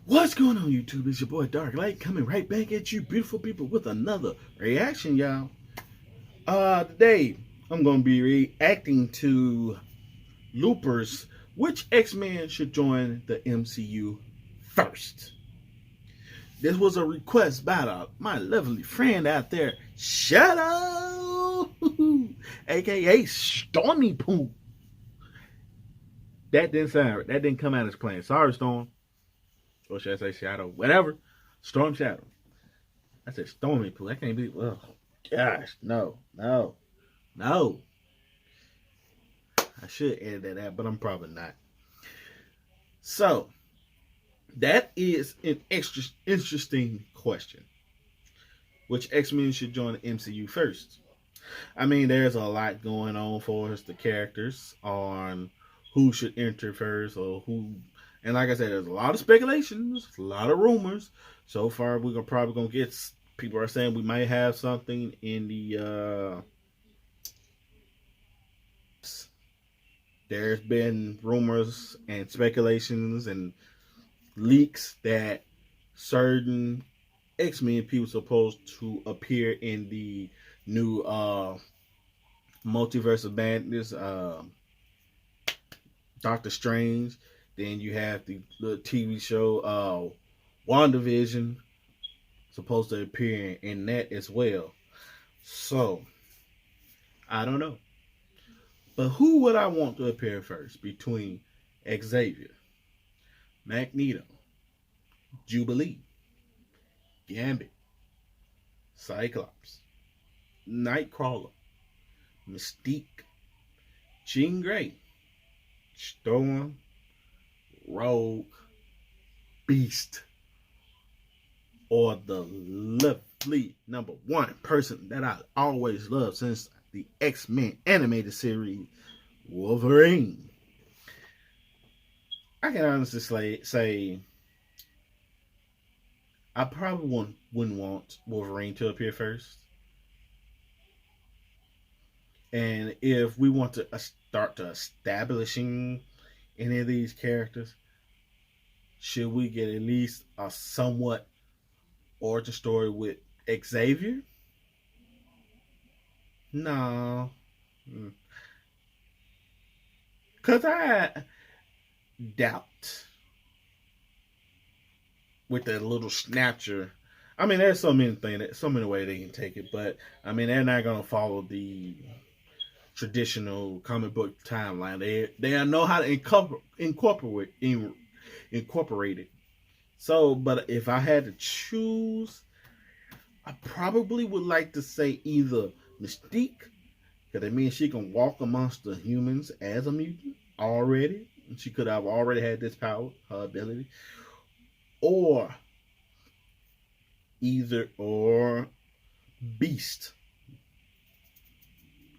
What's going on, YouTube? It's your boy Dark Light coming right back at you, beautiful people, with another reaction, y'all. Today I'm gonna be reacting to Loopers. Which X-Men should join the MCU first? This was a request by my lovely friend out there, Shadow, aka Stormy Poo. That didn't come out as planned. Sorry, Storm. Or should I say Shadow? Whatever. Storm Shadow. I said Stormy Poo. I can't be. Oh, gosh. No. No. No. I should edit that out, but I'm probably not. So, that is an interesting question. Which X-Men should join the MCU first? I mean, there's a lot going on for us, the characters, on who should enter first or who. And like I said, there's a lot of speculations, a lot of rumors. So far, we're probably gonna get. People are saying we might have something in the. There's been rumors and speculations and leaks that certain X-Men people supposed to appear in the new Multiverse of Madness, Doctor Strange. Then you have the TV show WandaVision supposed to appear in that as well. So I don't know. But who would I want to appear first between Xavier, Magneto, Jubilee, Gambit, Cyclops, Nightcrawler, Mystique, Jean Grey, Storm, Rogue, Beast, or the lovely number one person that I always loved since the X-Men animated series, Wolverine? I can honestly say I probably wouldn't want Wolverine to appear first. And if we want to start to establishing any of these characters, should we get at least a somewhat origin story with Xavier? No. Because I doubt with that little snatcher. I mean, there's so many things, so many ways they can take it, but I mean, they're not gonna follow the traditional comic book timeline. They know how to incorporate it. So, but if I had to choose, I probably would like to say either Mystique, because that means she can walk amongst the humans as a mutant already. She could have already had this power, her ability. Or Beast.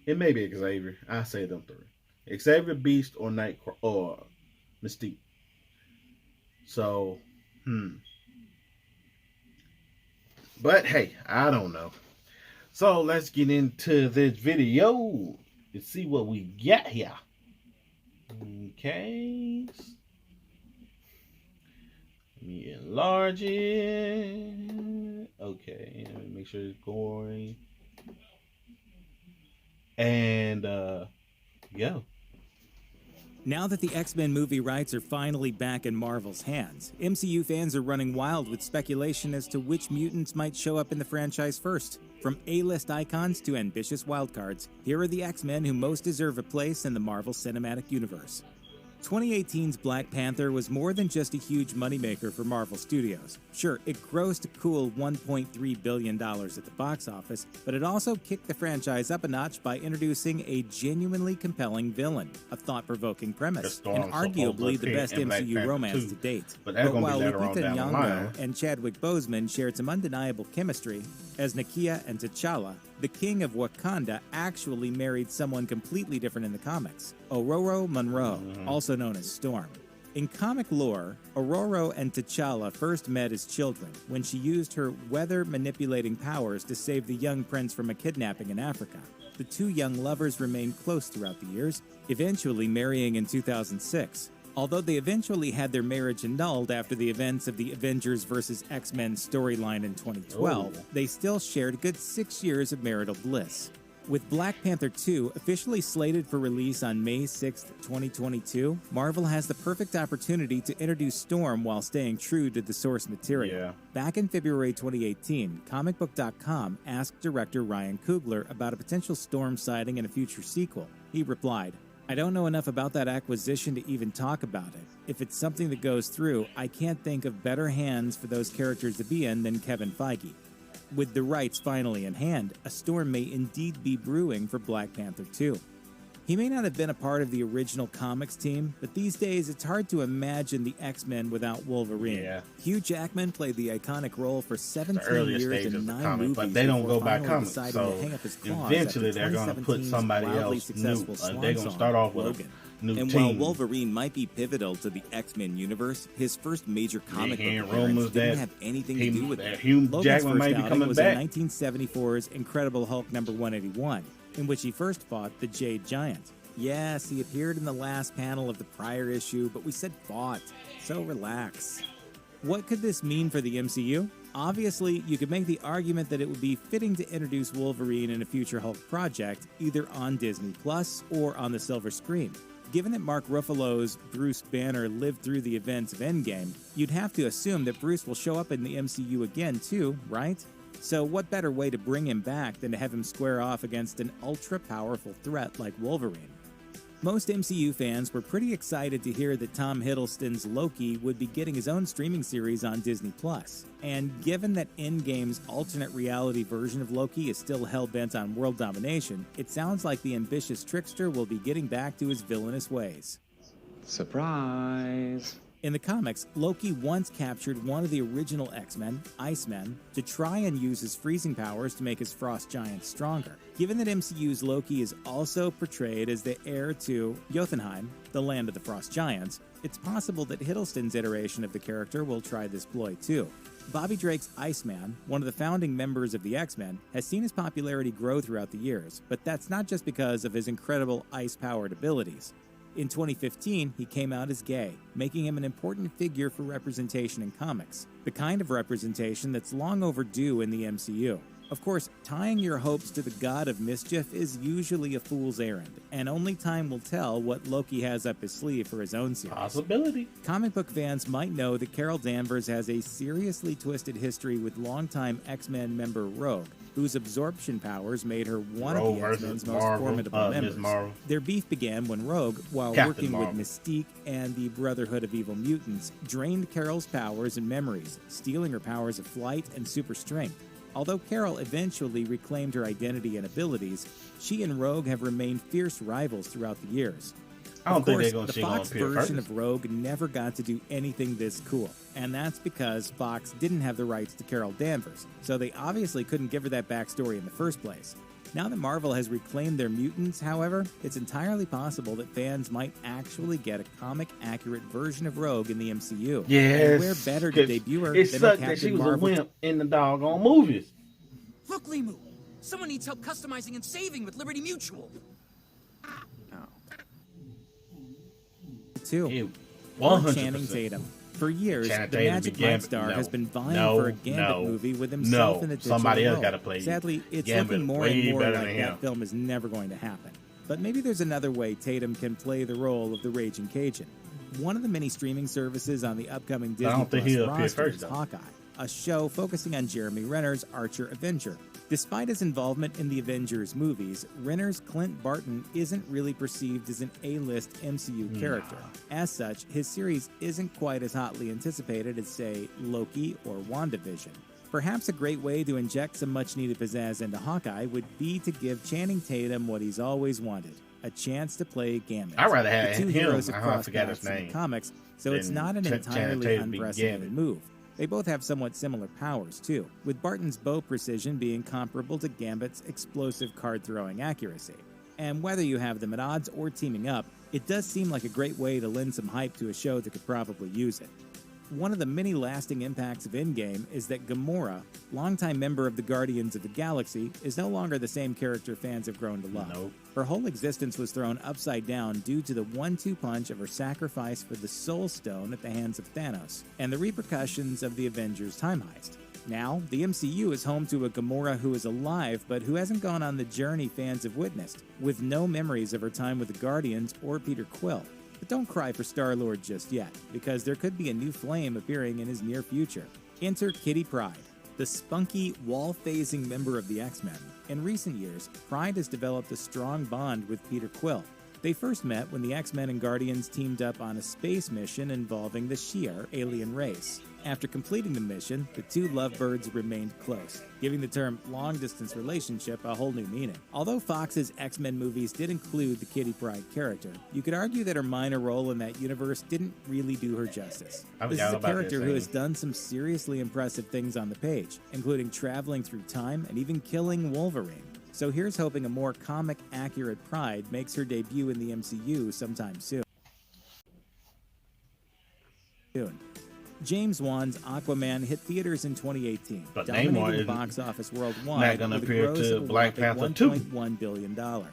It may be Xavier. I say them three: Xavier, Beast, or or Mystique. So, But hey, I don't know. So let's get into this video and see what we got here. Okay. Let me enlarge it. Okay, let me make sure it's going. And yeah. Now that the X-Men movie rights are finally back in Marvel's hands, MCU fans are running wild with speculation as to which mutants might show up in the franchise first. From A-list icons to ambitious wildcards, here are the X-Men who most deserve a place in the Marvel Cinematic Universe. 2018's Black Panther was more than just a huge moneymaker for Marvel Studios. Sure, it grossed a cool $1.3 billion at the box office, but it also kicked the franchise up a notch by introducing a genuinely compelling villain, a thought-provoking premise, and arguably the best MCU romance to date. But while Lupita Nyong'o and Chadwick Boseman shared some undeniable chemistry, as Nakia and T'Challa, the King of Wakanda actually married someone completely different in the comics, Ororo Munroe, also known as Storm. In comic lore, Ororo and T'Challa first met as children when she used her weather-manipulating powers to save the young prince from a kidnapping in Africa. The two young lovers remained close throughout the years, eventually marrying in 2006. Although they eventually had their marriage annulled after the events of the Avengers vs. X-Men storyline in 2012, they still shared a good 6 years of marital bliss. With Black Panther 2 officially slated for release on May 6, 2022, Marvel has the perfect opportunity to introduce Storm while staying true to the source material. Yeah. Back in February 2018, comicbook.com asked director Ryan Coogler about a potential Storm sighting in a future sequel. He replied, "I don't know enough about that acquisition to even talk about it. If it's something that goes through, I can't think of better hands for those characters to be in than Kevin Feige." With the rights finally in hand, a storm may indeed be brewing for Black Panther 2. He may not have been a part of the original comics team, but these days it's hard to imagine the X-Men without Wolverine. Yeah. Hugh Jackman played the iconic role for 17 earlier years stages in of 9 comic, movies but they don't before go by finally comics, deciding so to hang up his claws eventually after they're going to put 2017's somebody wildly else new. successful They're swan going to song, start off with Logan. a new And team. while Wolverine might be pivotal to the X-Men universe, his first major comic book hearing appearance rumors didn't that have anything to do with it. Hugh Logan's Jackman first might be outing coming was back. in 1974's Incredible Hulk number 181, in which he first fought the Jade Giant. Yes, he appeared in the last panel of the prior issue, but we said fought, so relax. What could this mean for the MCU? Obviously, you could make the argument that it would be fitting to introduce Wolverine in a future Hulk project, either on Disney Plus or on the silver screen. Given that Mark Ruffalo's Bruce Banner lived through the events of Endgame, you'd have to assume that Bruce will show up in the MCU again too, right? So what better way to bring him back than to have him square off against an ultra-powerful threat like Wolverine? Most MCU fans were pretty excited to hear that Tom Hiddleston's Loki would be getting his own streaming series on Disney+. And given that Endgame's alternate reality version of Loki is still hell-bent on world domination, it sounds like the ambitious trickster will be getting back to his villainous ways. Surprise! In the comics, Loki once captured one of the original X-Men, Iceman, to try and use his freezing powers to make his frost giants stronger. Given that MCU's Loki is also portrayed as the heir to Jotunheim, the land of the frost giants, it's possible that Hiddleston's iteration of the character will try this ploy too. Bobby Drake's Iceman, one of the founding members of the X-Men, has seen his popularity grow throughout the years, but that's not just because of his incredible ice-powered abilities. In 2015, he came out as gay, making him an important figure for representation in comics, the kind of representation that's long overdue in the MCU. Of course, tying your hopes to the god of mischief is usually a fool's errand, and only time will tell what Loki has up his sleeve for his own series. Possibility. Comic book fans might know that Carol Danvers has a seriously twisted history with longtime X-Men member Rogue, whose absorption powers made her one Rogue of the X-Men's versus most Marvel, formidable Ms. members. Marvel. Their beef began when Rogue, while Captain working Marvel. with Mystique and the Brotherhood of Evil Mutants, drained Carol's powers and memories, stealing her powers of flight and super strength. Although Carol eventually reclaimed her identity and abilities, she and Rogue have remained fierce rivals throughout the years. I don't Of think course, they're going to the see on Fox Peter version Parker. of Rogue never got to do anything this cool, and that's because Fox didn't have the rights to Carol Danvers, so they obviously couldn't give her that backstory in the first place. Now that Marvel has reclaimed their mutants, however, it's entirely possible that fans might actually get a comic-accurate version of Rogue in the MCU. Yes. And where better to 'cause debut her it than in sucked that she Captain was Marvel? a wimp in the doggone movies. Look, Limu! Someone needs help customizing and saving with Liberty Mutual. too. It Or 100%. Channing Tatum. For years, Channing the Tatum Magic be Mike Gambit. star No. has been vying No. for a Gambit No. movie with himself No. in the titular Somebody else role. gotta play Sadly, it's Gambit looking more way and more better like than that him. film is never going to happen. But maybe there's another way Tatum can play the role of the Raging Cajun. One of the many streaming services on the upcoming Disney don't think Plus he'll appear roster first, is though. Hawkeye, a show focusing on Jeremy Renner's Archer Avenger. Despite his involvement in the Avengers movies, Renner's Clint Barton isn't really perceived as an A-list MCU character. As such, his series isn't quite as hotly anticipated as, say, Loki or WandaVision. Perhaps a great way to inject some much-needed pizzazz into Hawkeye would be to give Channing Tatum what he's always wanted, a chance to play Gambit. I'd rather have The two him. heroes have I crossed forgot his paths in the name. comics, so it's Than not an Channing entirely Tatum be unprecedented Gambit. move. They both have somewhat similar powers, too, with Barton's bow precision being comparable to Gambit's explosive card-throwing accuracy. And whether you have them at odds or teaming up, it does seem like a great way to lend some hype to a show that could probably use it. one of the many lasting impacts of Endgame is that Gamora, longtime member of the Guardians of the Galaxy, is no longer the same character fans have grown to love. Nope. Her whole existence was thrown upside down due to the 1-2 punch of her sacrifice for the Soul Stone at the hands of Thanos, and the repercussions of the Avengers time heist. Now, the MCU is home to a Gamora who is alive, but who hasn't gone on the journey fans have witnessed, with no memories of her time with the Guardians or Peter Quill. But don't cry for Star-Lord just yet, because there could be a new flame appearing in his near future. Enter Kitty Pryde, the spunky, wall-phasing member of the X-Men. In recent years, Pryde has developed a strong bond with Peter Quill. They first met when the X-Men and Guardians teamed up on a space mission involving the Shi'ar alien race. After completing the mission, the two lovebirds remained close, giving the term long-distance relationship a whole new meaning. Although Fox's X-Men movies did include the Kitty Pryde character, you could argue that her minor role in that universe didn't really do her justice. This is a character who has done some seriously impressive things on the page, including traveling through time and even killing Wolverine. So here's hoping a more comic-accurate Pryde makes her debut in the MCU sometime soon. James Wan's Aquaman hit theaters in 2018, But dominating Namor the isn't box office worldwide gonna with a appear gross to of a Black whopping Panther 2. $1.1 billion.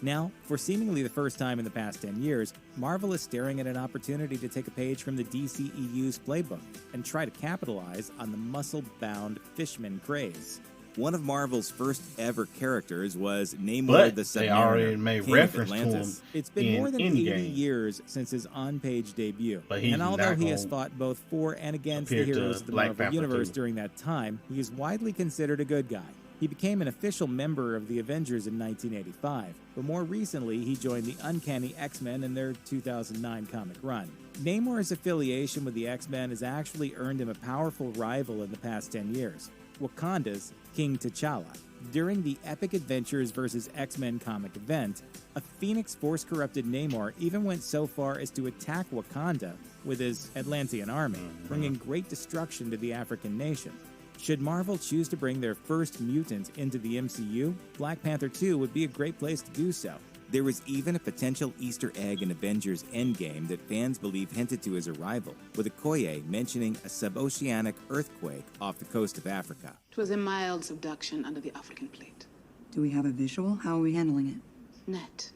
Now, for seemingly the first time in the past 10 years, Marvel is staring at an opportunity to take a page from the DCEU's playbook and try to capitalize on the muscle-bound Fishman craze. One of Marvel's first ever characters was Namor But the they Submariner, already made King reference of to Atlantis. him It's been in more than 80 Endgame. years since his on-page debut, But he's and although not he has gonna fought both for and against the appear to heroes of the Black Marvel Panther Universe 2. during that time, he is widely considered a good guy. He became an official member of the Avengers in 1985, but more recently he joined the Uncanny X-Men in their 2009 comic run. Namor's affiliation with the X-Men has actually earned him a powerful rival in the past 10 years, Wakanda's King T'Challa. During the Epic Adventures vs. X-Men comic event, a Phoenix Force-corrupted Namor even went so far as to attack Wakanda with his Atlantean army, bringing great destruction to the African nation. Should Marvel choose to bring their first mutant into the MCU, Black Panther 2 would be a great place to do so. There was even a potential Easter egg in Avengers Endgame that fans believe hinted to his arrival, with Okoye mentioning a suboceanic earthquake off the coast of Africa. It was a mild subduction under the African plate. Do we have a visual? How are we handling it? Net.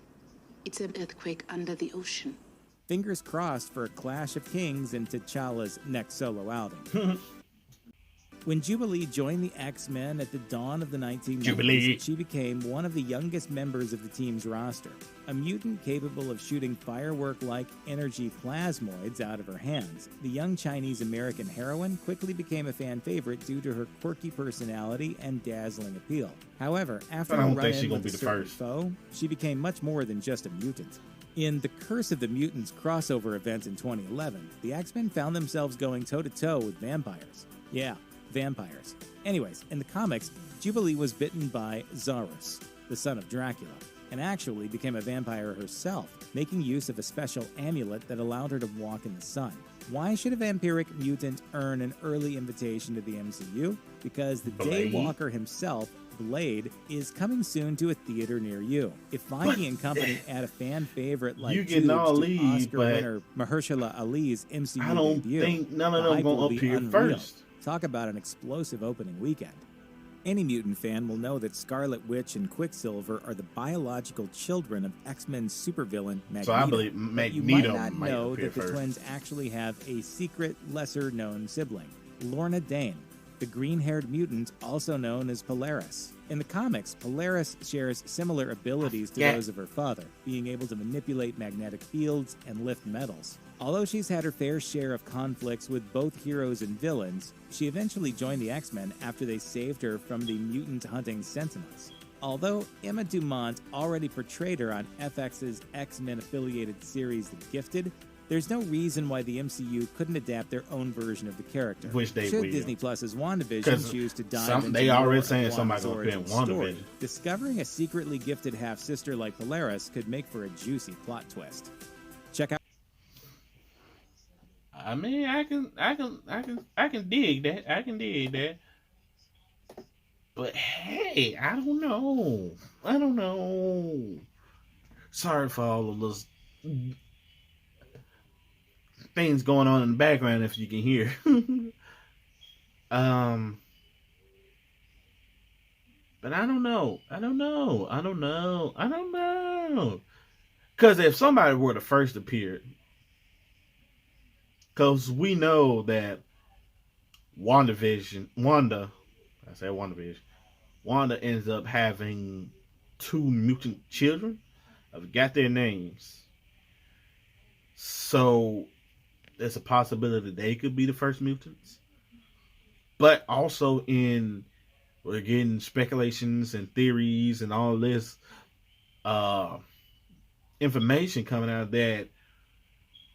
It's an earthquake under the ocean. Fingers crossed for a clash of kings in T'Challa's next solo album. When Jubilee joined the X-Men at the dawn of the 1990s, Jubilee. she became one of the youngest members of the team's roster. A mutant capable of shooting firework-like energy plasmoids out of her hands, the young Chinese-American heroine quickly became a fan favorite due to her quirky personality and dazzling appeal. However, after I a don't think run-in she's gonna with be a the certain first. foe, she became much more than just a mutant. In the Curse of the Mutants crossover event in 2011, the X-Men found themselves going toe-to-toe with vampires. Yeah, vampires. Anyways, in the comics, Jubilee was bitten by Zarus, the son of Dracula, and actually became a vampire herself, making use of a special amulet that allowed her to walk in the sun. Why should a vampiric mutant earn an early invitation to the MCU? Because the Blade. Daywalker himself, Blade, is coming soon to a theater near you. If Feige and company add a fan favorite like You getting all Tubes to these, Oscar but winner Mahershala Ali's MCU I don't debut, think none of the them hype gonna will be appear unreal. first. Talk about an explosive opening weekend. Any mutant fan will know that Scarlet Witch and Quicksilver are the biological children of X-Men supervillain Magneto. So I believe But you Magneto might not might know appear that the first. twins actually have a secret, lesser-known sibling, Lorna Dane, the green-haired mutant also known as Polaris. In the comics, Polaris shares similar abilities to Yeah. those of her father, being able to manipulate magnetic fields and lift metals. Although she's had her fair share of conflicts with both heroes and villains, she eventually joined the X-Men after they saved her from the mutant-hunting Sentinels. Although Emma Dumont already portrayed her on FX's X-Men-affiliated series The Gifted, there's no reason why the MCU couldn't adapt their own version of the character. Which they Should will. Disney Plus's WandaVision 'Cause choose to dive some- into they more already of saying somebody's Wanda's gonna appear in origin story, WandaVision. discovering a secretly gifted half-sister like Polaris could make for a juicy plot twist. Check out I mean, I can dig that. I can dig that. But hey, I don't know. Sorry for all of those things going on in the background if you can hear. But I don't know. Because if somebody were to first appear, because we know that Wanda ends up having 2 mutant children. I've got their names. So there's a possibility they could be the first mutants. But also we're getting speculations and theories and all this information coming out that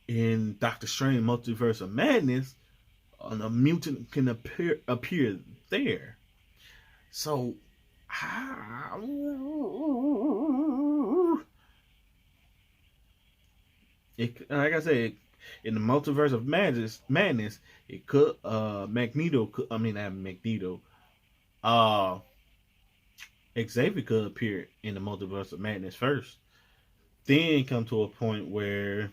in Doctor Strange Multiverse of Madness, a mutant can appear there. So, like I said, in the Multiverse of Madness, it could Xavier could appear in the Multiverse of Madness first, then come to a point where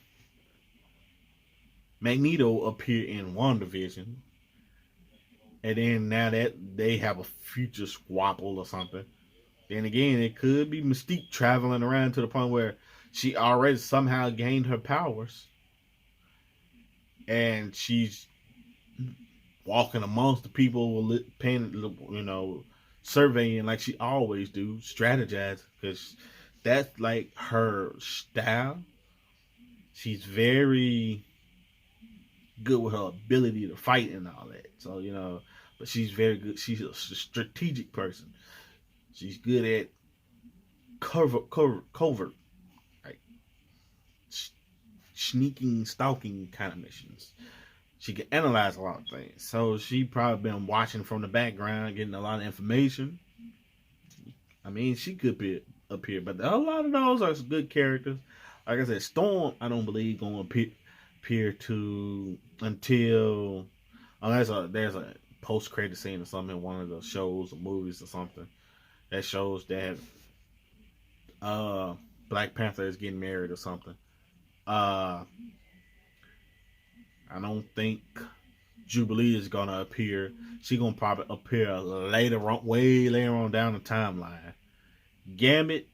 Magneto appear in WandaVision, and then now that they have a future squabble or something, then again it could be Mystique traveling around to the point where she already somehow gained her powers, and she's walking amongst the people, paying, surveying like she always do, strategize, because that's like her style. She's very good with her ability to fight and all that. So, but she's very good. She's a strategic person. She's good at covert, like sneaking, stalking kind of missions. She can analyze a lot of things. So she probably been watching from the background, getting a lot of information. I mean, she could appear, but a lot of those are good characters. Like I said, Storm, I don't believe gonna appear to until unless there's a post-credit scene or something in one of the shows or movies or something that shows that Black Panther is getting married or something. I don't think Jubilee is gonna appear. She's gonna probably appear way later on down the timeline. Gambit,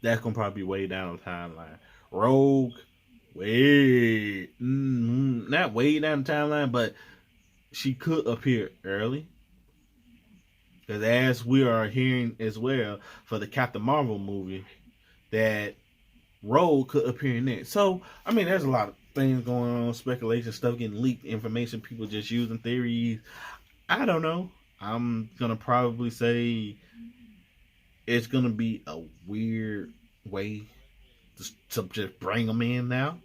that's gonna probably be way down the timeline. Rogue, not way down the timeline, but she could appear early. Because as we are hearing as well for the Captain Marvel movie, that Rogue could appear in it. So, I mean, there's a lot of things going on, speculation, stuff getting leaked, information, people just using theories. I don't know. I'm going to probably say it's going to be a weird way to just bring them in now.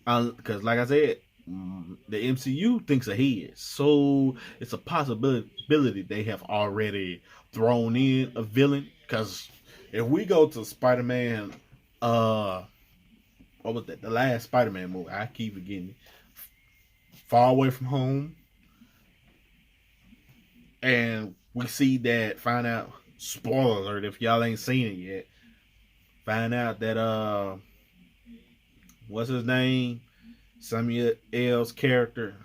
Because, like I said, the MCU thinks ahead. So, it's a possibility they have already thrown in a villain. Because if we go to Spider-Man, what was that? The last Spider-Man movie. I keep forgetting. Far Away From Home. And we see that, find out, spoiler alert if y'all ain't seen it yet, find out that, what's his name? Samuel L's character.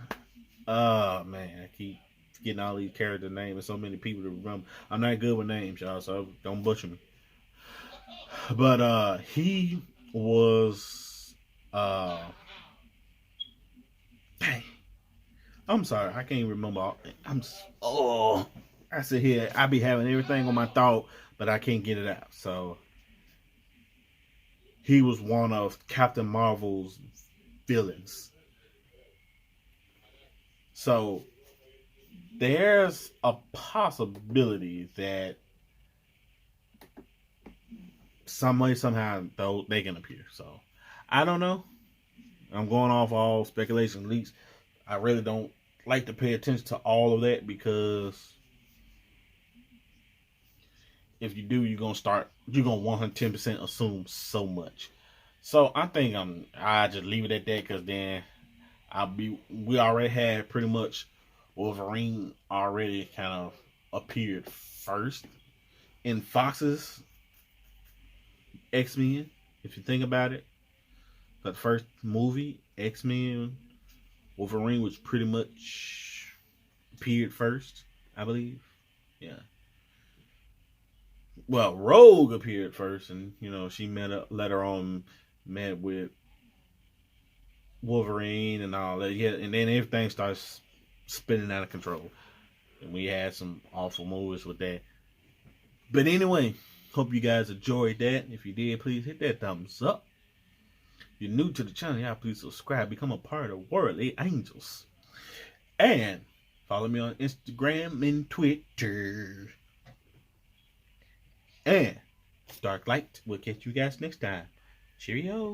Man, I keep getting all these character names and so many people to remember. I'm not good with names, y'all, so don't butcher me. But he was dang. I'm sorry, I can't remember. I sit here, I be having everything on my thought, but I can't get it out. So he was one of Captain Marvel's villains. So there's a possibility that some way, somehow, though, they can appear. So I don't know. I'm going off all speculation leaks. I really don't like to pay attention to all of that, because if you do, you're gonna 110% assume so much. So I think I just leave it at that, because then we already had pretty much Wolverine already kind of appeared first in Fox's X-Men. If you think about it, the first movie, X-Men, Wolverine was pretty much appeared first, I believe. Yeah. Well, Rogue appeared first, and she later on met with Wolverine and all that. Yeah, and then everything starts spinning out of control, and we had some awful movies with that. But anyway, hope you guys enjoyed that. If you did, please hit that thumbs up. If you're new to the channel, y'all please subscribe, become a part of Worldly Angels, and follow me on Instagram and Twitter. And Dark Light. We'll catch you guys next time. Cheerio.